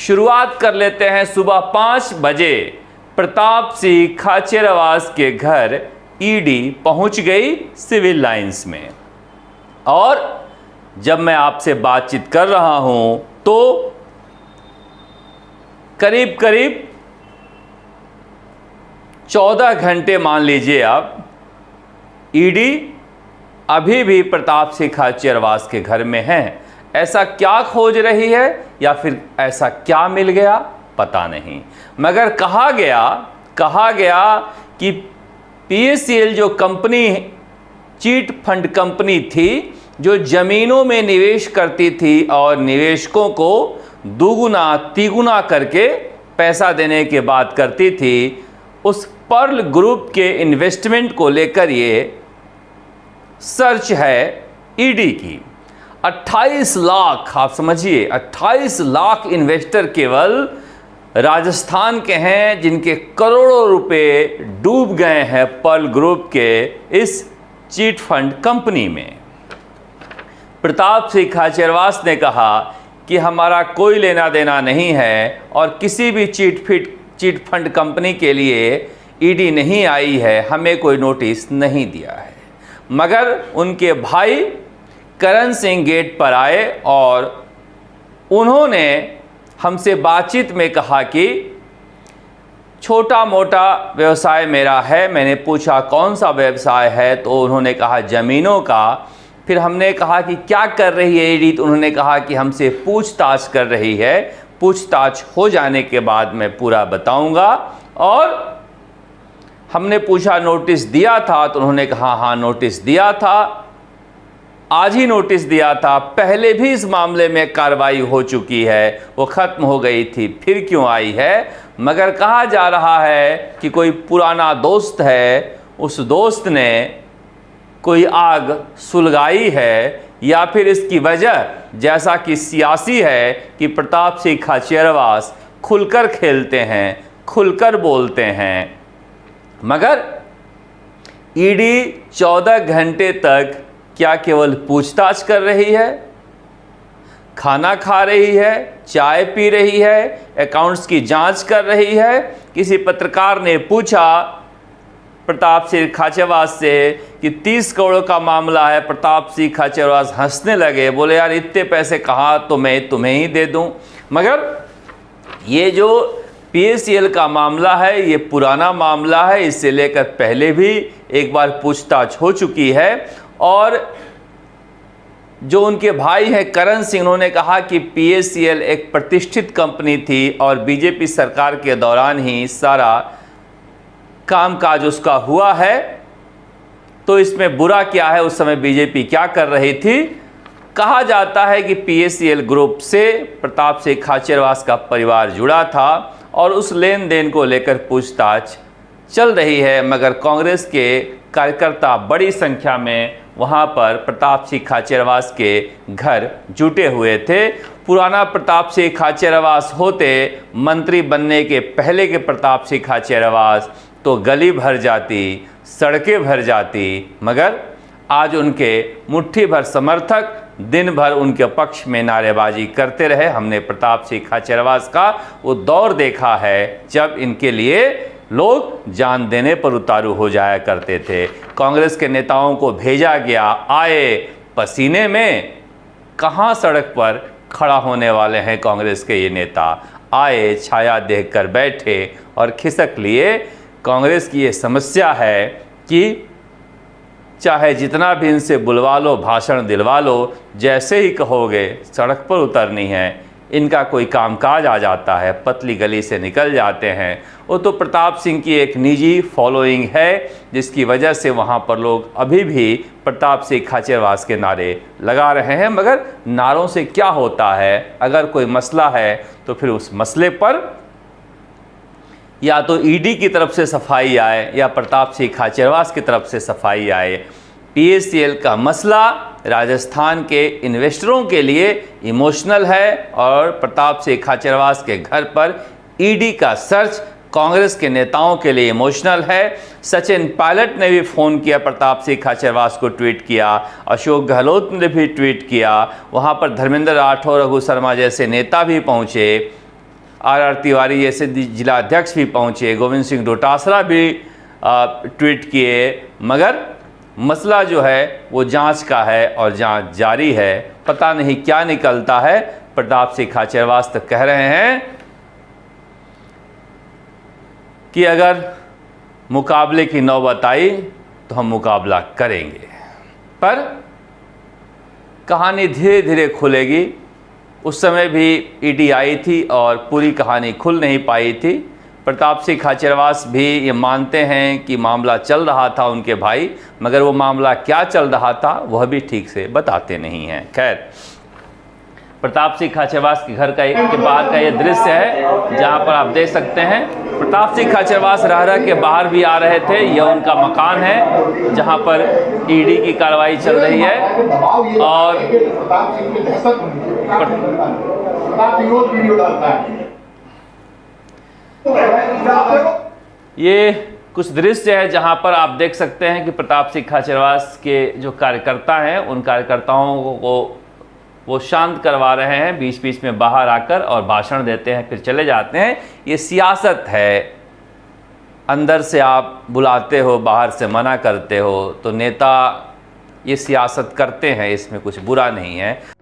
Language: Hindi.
शुरुआत कर लेते हैं सुबह 5 बजे प्रताप सिंह खाचरियावास के घर ईडी पहुंच गई सिविल लाइंस में। और जब मैं आपसे बातचीत कर रहा हूं तो करीब करीब 14 घंटे मान लीजिए आप, ईडी अभी भी प्रताप सिंह खाचरियावास के घर में है। ऐसा क्या खोज रही है या फिर ऐसा क्या मिल गया पता नहीं, मगर कहा गया कि पीएससीएल जो कंपनी चीट फंड कंपनी थी, जो ज़मीनों में निवेश करती थी और निवेशकों को दुगुना तिगुना करके पैसा देने की बात करती थी, उस पर्ल ग्रुप के इन्वेस्टमेंट को लेकर ये सर्च है ईडी की। 28 लाख, आप समझिए 28 लाख इन्वेस्टर केवल राजस्थान के हैं जिनके करोड़ों रुपए डूब गए हैं पर्ल ग्रुप के इस चीट फंड कंपनी में। प्रताप सिंह खाचरियावास ने कहा कि हमारा कोई लेना देना नहीं है और किसी भी चीट फंड कंपनी के लिए ईडी नहीं आई है, हमें कोई नोटिस नहीं दिया है। मगर उनके भाई करण सिंह गेट पर आए और उन्होंने हमसे बातचीत में कहा कि छोटा मोटा व्यवसाय मेरा है। मैंने पूछा कौन सा व्यवसाय है, तो उन्होंने कहा ज़मीनों का। फिर हमने कहा कि क्या कर रही है ईडी, तो उन्होंने कहा कि हमसे पूछताछ कर रही है, पूछताछ हो जाने के बाद मैं पूरा बताऊंगा। और हमने पूछा नोटिस दिया था, तो उन्होंने कहा हाँ नोटिस दिया था, आज ही नोटिस दिया था, पहले भी इस मामले में कार्रवाई हो चुकी है, वो ख़त्म हो गई थी, फिर क्यों आई है। मगर कहा जा रहा है कि कोई पुराना दोस्त है, उस दोस्त ने कोई आग सुलगाई है, या फिर इसकी वजह जैसा कि सियासी है कि प्रताप सिंह खाचरियावास खुलकर खेलते हैं, खुलकर बोलते हैं। मगर ईडी 14 घंटे तक क्या केवल पूछताछ कर रही है, खाना खा रही है, चाय पी रही है, अकाउंट्स की जांच कर रही है। किसी पत्रकार ने पूछा प्रताप सिंह खाचरियावास से कि 30 करोड़ का मामला है। प्रताप सिंह खाचरियावास हंसने लगे, बोले यार इतने पैसे कहाँ, तो मैं तुम्हें ही दे दूं। मगर ये जो पीएससीएल का मामला है, ये पुराना मामला है, इससे लेकर पहले भी एक बार पूछताछ हो चुकी है। और जो उनके भाई हैं करण सिंह, उन्होंने कहा कि पीएससीएल एक प्रतिष्ठित कंपनी थी और बीजेपी सरकार के दौरान ही सारा कामकाज उसका हुआ है, तो इसमें बुरा क्या है, उस समय बीजेपी क्या कर रही थी। कहा जाता है कि पीएससीएल ग्रुप से प्रताप सिंह खाचरियावास का परिवार जुड़ा था और उस लेन देन को लेकर पूछताछ चल रही है। मगर कांग्रेस के कार्यकर्ता बड़ी संख्या में वहां पर प्रताप सिंह खाचरियावास के घर जुटे हुए थे। पुराना प्रताप सिंह खाचरियावास होते, मंत्री बनने के पहले के प्रताप सिंह खाचरियावास, तो गली भर जाती, सड़कें भर जाती। मगर आज उनके मुट्ठी भर समर्थक दिन भर उनके पक्ष में नारेबाजी करते रहे। हमने प्रताप सिंह खाचरियावास का वो दौर देखा है जब इनके लिए लोग जान देने पर उतारू हो जाया करते थे। कांग्रेस के नेताओं को भेजा गया, आए पसीने में, कहाँ सड़क पर खड़ा होने वाले हैं कांग्रेस के ये नेता। आए, छाया देखकर बैठे और खिसक लिए। कांग्रेस की ये समस्या है कि चाहे जितना भी इनसे बुलवा लो, भाषण दिलवा लो, जैसे ही कहोगे सड़क पर उतरनी है, इनका कोई कामकाज आ जाता है, पतली गली से निकल जाते हैं। वो तो प्रताप सिंह की एक निजी फॉलोइंग है जिसकी वजह से वहाँ पर लोग अभी भी प्रताप सिंह खाचरियावास के नारे लगा रहे हैं। मगर नारों से क्या होता है, अगर कोई मसला है तो फिर उस मसले पर या तो ईडी की तरफ से सफाई आए या प्रताप सिंह खाचरियावास की तरफ से सफाई आए। पीएससीएल का मसला राजस्थान के इन्वेस्टरों के लिए इमोशनल है और प्रताप सिंह खाचरियावास के घर पर ईडी का सर्च कांग्रेस के नेताओं के लिए इमोशनल है। सचिन पायलट ने भी फ़ोन किया, प्रताप सिंह खाचरियावास को ट्वीट किया, अशोक गहलोत ने भी ट्वीट किया, वहाँ पर धर्मेंद्र राठौर, रघु शर्मा जैसे नेता भी पहुँचे। आर तिवारी जैसे जिला अध्यक्ष भी पहुँचे, गोविंद सिंह डोटासरा भी ट्वीट किए, मगर मसला जो है वो जांच का है और जांच जारी है। पता नहीं क्या निकलता है। प्रताप सिंह खाचरियावास तो कह रहे हैं कि अगर मुकाबले की नौबत आई तो हम मुकाबला करेंगे, पर कहानी धीरे धीरे खुलेगी। उस समय भी ईडी आई थी और पूरी कहानी खुल नहीं पाई थी। प्रताप सिंह खाचरियावास भी ये मानते हैं कि मामला चल रहा था उनके भाई, मगर वो मामला क्या चल रहा था वह भी ठीक से बताते नहीं हैं। खैर, प्रताप सिंह खाचरियावास के घर के बाहर का ये दृश्य है जहां पर आप देख सकते हैं प्रताप सिंह खाचरियावास रह के बाहर भी आ रहे थे। यह उनका मकान है जहां पर ईडी की कार्रवाई चल रही है और ये कुछ दृश्य है जहां पर आप देख सकते हैं कि प्रताप सिंह खाचरियावास के जो कार्यकर्ता हैं उन कार्यकर्ताओं को वो शांत करवा रहे हैं, बीच बीच में बाहर आकर और भाषण देते हैं फिर चले जाते हैं। ये सियासत है, अंदर से आप बुलाते हो, बाहर से मना करते हो, तो नेता ये सियासत करते हैं, इसमें कुछ बुरा नहीं है।